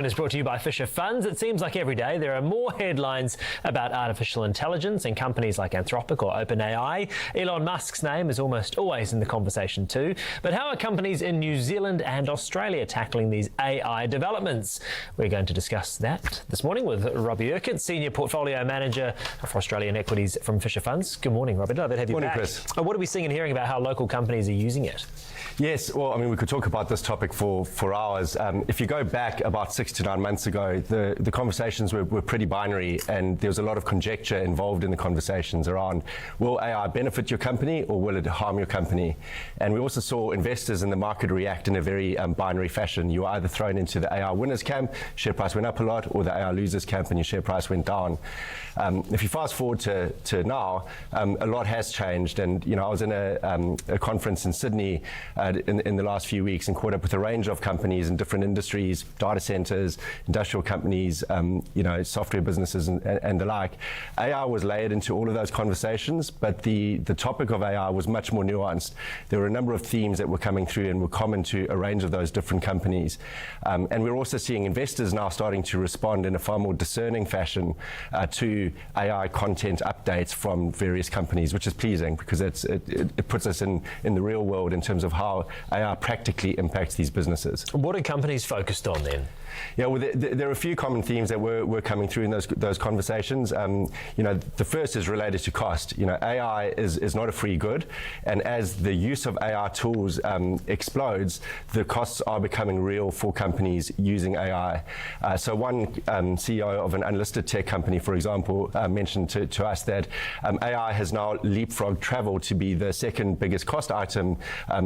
Is brought to you by Fisher Funds. It seems like every day there are more headlines about artificial intelligence and companies like Anthropic or OpenAI. Elon Musk's name is almost always in the conversation too. But how are companies in New Zealand and Australia tackling these AI developments? We're going to discuss that this morning with Robbie Urquhart, Senior Portfolio Manager for Australian Equities from Fisher Funds. Good morning, Robbie. Glad to have you back. Chris. What are we seeing and hearing about how local companies are using it? Yes, well, I mean, we could talk about this topic for hours. If you go back about 6 to 9 months ago, the conversations were pretty binary, and there was a lot of conjecture involved in the conversations around, will AI benefit your company or will it harm your company? And we also saw investors in the market react in a very binary fashion. You were either thrown into the AI winners camp, share price went up a lot, or the AI losers camp and your share price went down. If you fast forward to now, a lot has changed. And, you know, I was in a conference in Sydney in the last few weeks and caught up with a range of companies in different industries, data centers, industrial companies, you know, software businesses and the like. AI was layered into all of those conversations, but the topic of AI was much more nuanced. There were a number of themes that were coming through and were common to a range of those different companies. And we're also seeing investors now starting to respond in a far more discerning fashion to AI content updates from various companies, which is pleasing because it puts us in the real world in terms of how AI practically impacts these businesses. What are companies focused on then? Yeah, well, there are a few common themes that were coming through in those conversations. You know, the first is related to cost. You know, AI is not a free good, and as the use of AI tools explodes, the costs are becoming real for companies using AI. So one CEO of an unlisted tech company, for example, mentioned to us that AI has now leapfrogged travel to be the second biggest cost item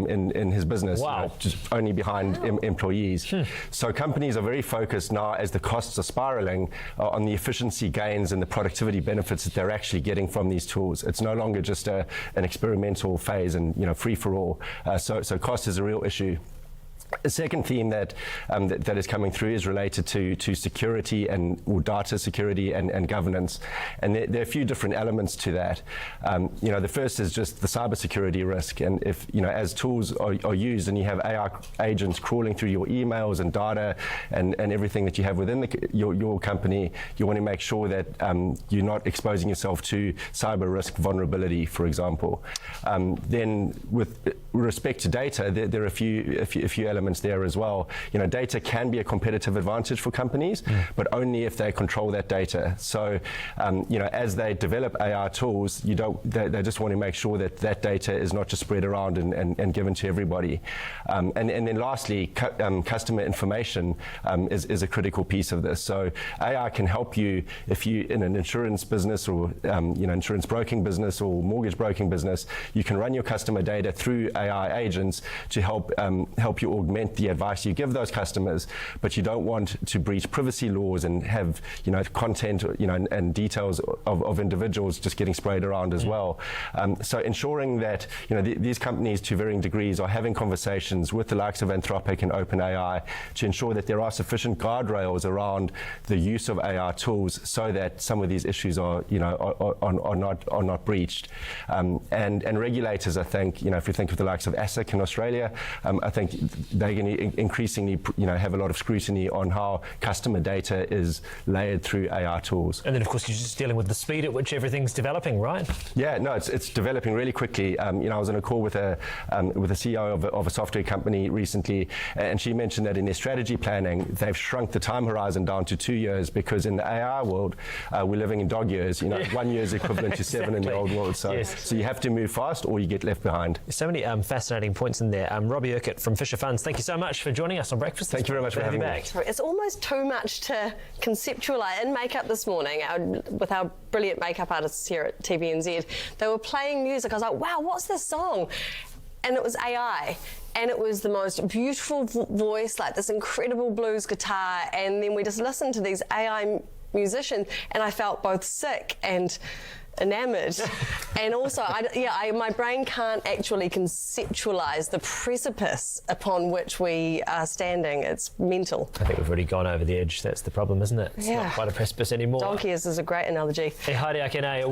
in his business. Wow. You know, just only behind employees. So companies are very focused now, as the costs are spiraling, on the efficiency gains and the productivity benefits that they're actually getting from these tools. It's no longer just an experimental phase and, you know, free for all. So cost is a real issue. A second theme that is coming through is related to security or data security and governance, and there are a few different elements to that. You know, the first is just the cybersecurity risk, and if, you know, as tools are used and you have AI agents crawling through your emails and data and everything that you have within your company, you want to make sure that you're not exposing yourself to cyber risk vulnerability, for example. Then with respect to data, there are a few elements there as well. You know, data can be a competitive advantage for companies, but only if they control that data. So, you know, as they develop AI tools, they just want to make sure that that data is not just spread around and given to everybody. And then lastly, customer information is a critical piece of this. So AI can help you if you in an insurance business or you know, insurance broking business or mortgage broking business. You can run your customer data through AI agents to help you augment the advice you give those customers, but you don't want to breach privacy laws and have, you know, content, you know, and details of individuals just getting sprayed around as well. So ensuring that, you know, these companies to varying degrees are having conversations with the likes of Anthropic and OpenAI to ensure that there are sufficient guardrails around the use of AI tools so that some of these issues are, you know, are not breached. And regulators, I think, you know, if you think of the likes of ASIC in Australia, I think they're going to increasingly, you know, have a lot of scrutiny on how customer data is layered through AI tools. And then, of course, you're just dealing with the speed at which everything's developing, right? Yeah, no, it's developing really quickly. You know, I was on a call with a CEO of a software company recently, and she mentioned that in their strategy planning, they've shrunk the time horizon down to 2 years because in the AI world, we're living in dog years. You know, 1 year is equivalent to 7 in the old world. So, so you have to move fast or you get left behind. So many fascinating points in there. Robbie Urquhart from Fisher Funds, thank you so much for joining us on Breakfast. Thank you very much for having me back. It's almost too much to conceptualise. In makeup this morning, with our brilliant makeup artists here at TVNZ, they were playing music. I was like, wow, what's this song? And it was AI. And it was the most beautiful voice, like this incredible blues guitar. And then we just listened to these AI musicians, and I felt both sick and enamoured. And also, my brain can't actually conceptualise the precipice upon which we are standing. It's mental. I think we've already gone over the edge. That's the problem, isn't it? It's not quite a precipice anymore. Donkey is a great analogy. E haere ake nei.